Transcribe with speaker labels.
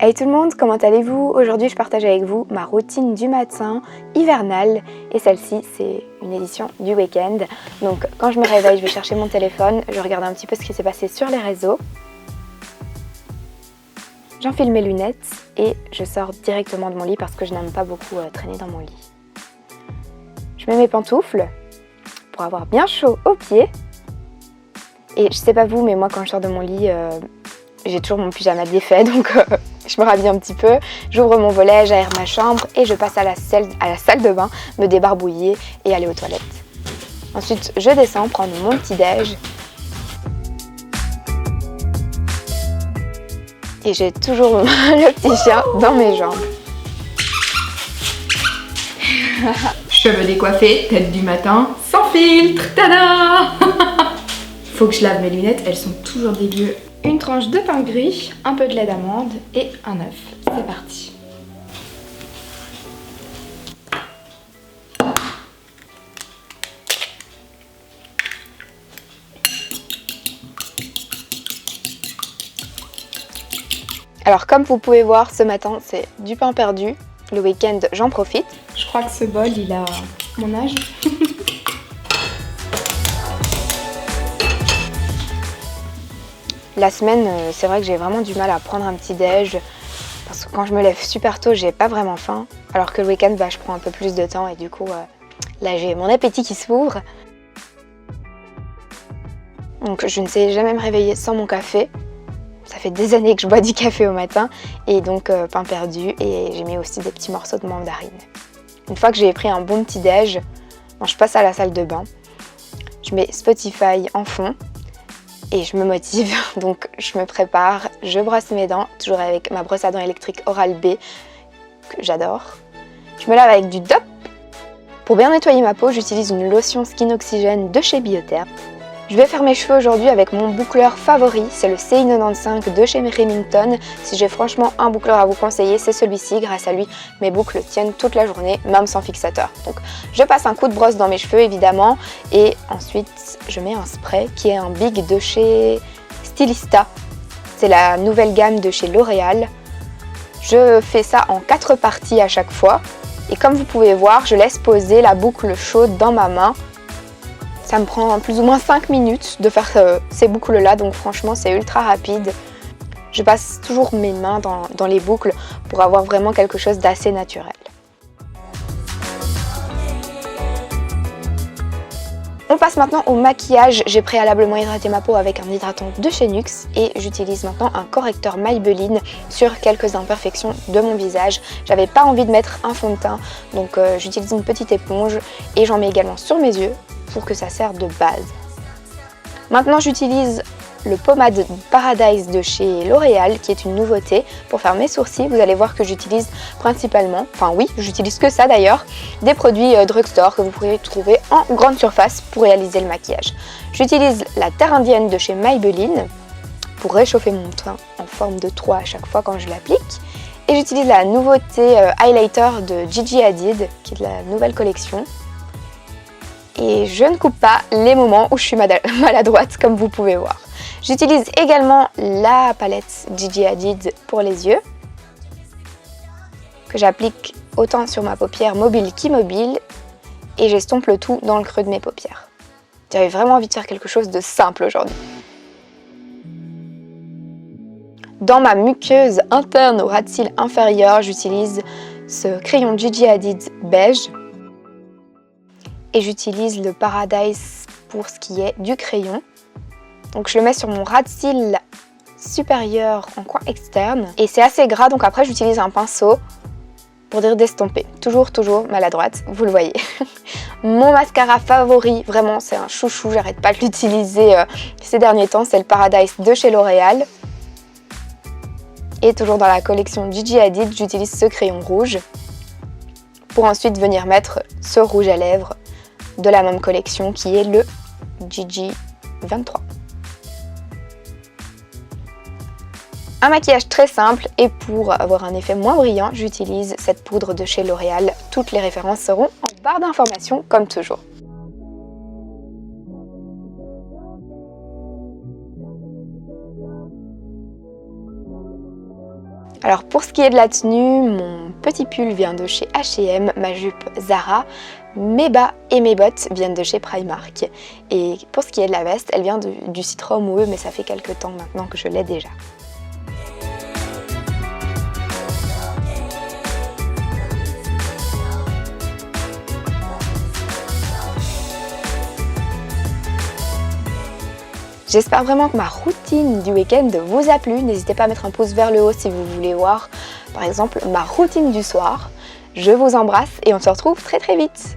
Speaker 1: Hey tout le monde, comment allez-vous? Aujourd'hui je partage avec vous ma routine du matin hivernale et celle-ci c'est une édition du week-end. Donc quand je me réveille je vais chercher mon téléphone, je regarde un petit peu ce qui s'est passé sur les réseaux. J'enfile mes lunettes et je sors directement de mon lit parce que je n'aime pas beaucoup traîner dans mon lit. Je mets mes pantoufles pour avoir bien chaud aux pieds. Et je sais pas vous mais moi quand je sors de mon lit j'ai toujours mon pyjama défait donc je me rhabille un petit peu, j'ouvre mon volet, j'aère ma chambre et je passe à la salle de bain, me débarbouiller et aller aux toilettes. Ensuite, je descends prendre mon petit déj. Et j'ai toujours le petit chien dans mes jambes.
Speaker 2: Cheveux décoiffés, tête du matin, sans filtre, tada. Faut que je lave mes lunettes, elles sont toujours dégueu. Une tranche de pain gris, un peu de lait d'amande et un œuf. C'est parti.
Speaker 1: Alors comme vous pouvez voir, ce matin c'est du pain perdu. Le week-end j'en profite.
Speaker 2: Je crois que ce bol il a mon âge.
Speaker 1: La semaine, c'est vrai que j'ai vraiment du mal à prendre un petit déj parce que quand je me lève super tôt, j'ai pas vraiment faim. Alors que le week-end, je prends un peu plus de temps et du coup, là j'ai mon appétit qui s'ouvre. Donc je ne sais jamais me réveiller sans mon café. Ça fait des années que je bois du café au matin et donc pain perdu et j'ai mis aussi des petits morceaux de mandarine. Une fois que j'ai pris un bon petit déj, je passe à la salle de bain. Je mets Spotify en fond. Et je me motive, donc je me prépare, je brosse mes dents, toujours avec ma brosse à dents électrique Oral-B, que j'adore. Je me lave avec du DOP. Pour bien nettoyer ma peau, j'utilise une lotion Skin Oxygène de chez Biotherm. Je vais faire mes cheveux aujourd'hui avec mon boucleur favori, c'est le CI95 de chez Remington. Si j'ai franchement un boucleur à vous conseiller, c'est celui-ci. Grâce à lui, mes boucles tiennent toute la journée, même sans fixateur. Donc je passe un coup de brosse dans mes cheveux évidemment et ensuite je mets un spray qui est un Big de chez Stylista. C'est la nouvelle gamme de chez L'Oréal. Je fais ça en 4 parties à chaque fois et comme vous pouvez voir, je laisse poser la boucle chaude dans ma main. Ça me prend plus ou moins 5 minutes de faire ces boucles-là, donc franchement c'est ultra rapide. Je passe toujours mes mains dans les boucles pour avoir vraiment quelque chose d'assez naturel. On passe maintenant au maquillage. J'ai préalablement hydraté ma peau avec un hydratant de chez NYX et j'utilise maintenant un correcteur Maybelline sur quelques imperfections de mon visage. J'avais pas envie de mettre un fond de teint, donc j'utilise une petite éponge et j'en mets également sur mes yeux pour que ça serve de base. Maintenant j'utilise le pommade Paradise de chez L'Oréal qui est une nouveauté pour faire mes sourcils. Vous allez voir que j'utilise principalement, j'utilise que ça d'ailleurs, des produits drugstore que vous pourrez trouver en grande surface pour réaliser le maquillage. J'utilise la terre indienne de chez Maybelline pour réchauffer mon teint en forme de 3 à chaque fois quand je l'applique. Et j'utilise la nouveauté highlighter de Gigi Hadid qui est de la nouvelle collection. Et je ne coupe pas les moments où je suis maladroite comme vous pouvez voir. J'utilise également la palette Gigi Hadid pour les yeux que j'applique autant sur ma paupière mobile qu'immobile et j'estompe le tout dans le creux de mes paupières. J'avais vraiment envie de faire quelque chose de simple aujourd'hui. Dans ma muqueuse interne au ras de cils inférieur, j'utilise ce crayon Gigi Hadid beige. Et j'utilise le Paradise pour ce qui est du crayon. Donc je le mets sur mon ras de cils supérieur en coin externe. Et c'est assez gras, donc après j'utilise un pinceau pour dire d'estomper. Toujours maladroite, vous le voyez. Mon mascara favori, vraiment c'est un chouchou, j'arrête pas de l'utiliser ces derniers temps, c'est le Paradise de chez L'Oréal. Et toujours dans la collection Gigi Hadid, j'utilise ce crayon rouge pour ensuite venir mettre ce rouge à lèvres de la même collection qui est le Gigi 23. Un maquillage très simple et pour avoir un effet moins brillant, j'utilise cette poudre de chez L'Oréal. Toutes les références seront en barre d'informations comme toujours. Alors pour ce qui est de la tenue, mon petit pull vient de chez H&M, ma jupe Zara, mes bas et mes bottes viennent de chez Primark. Et pour ce qui est de la veste, elle vient du site Romwe, mais ça fait quelques temps maintenant que je l'ai déjà. J'espère vraiment que ma routine du week-end vous a plu. N'hésitez pas à mettre un pouce vers le haut si vous voulez voir, par exemple, ma routine du soir. Je vous embrasse et on se retrouve très très vite.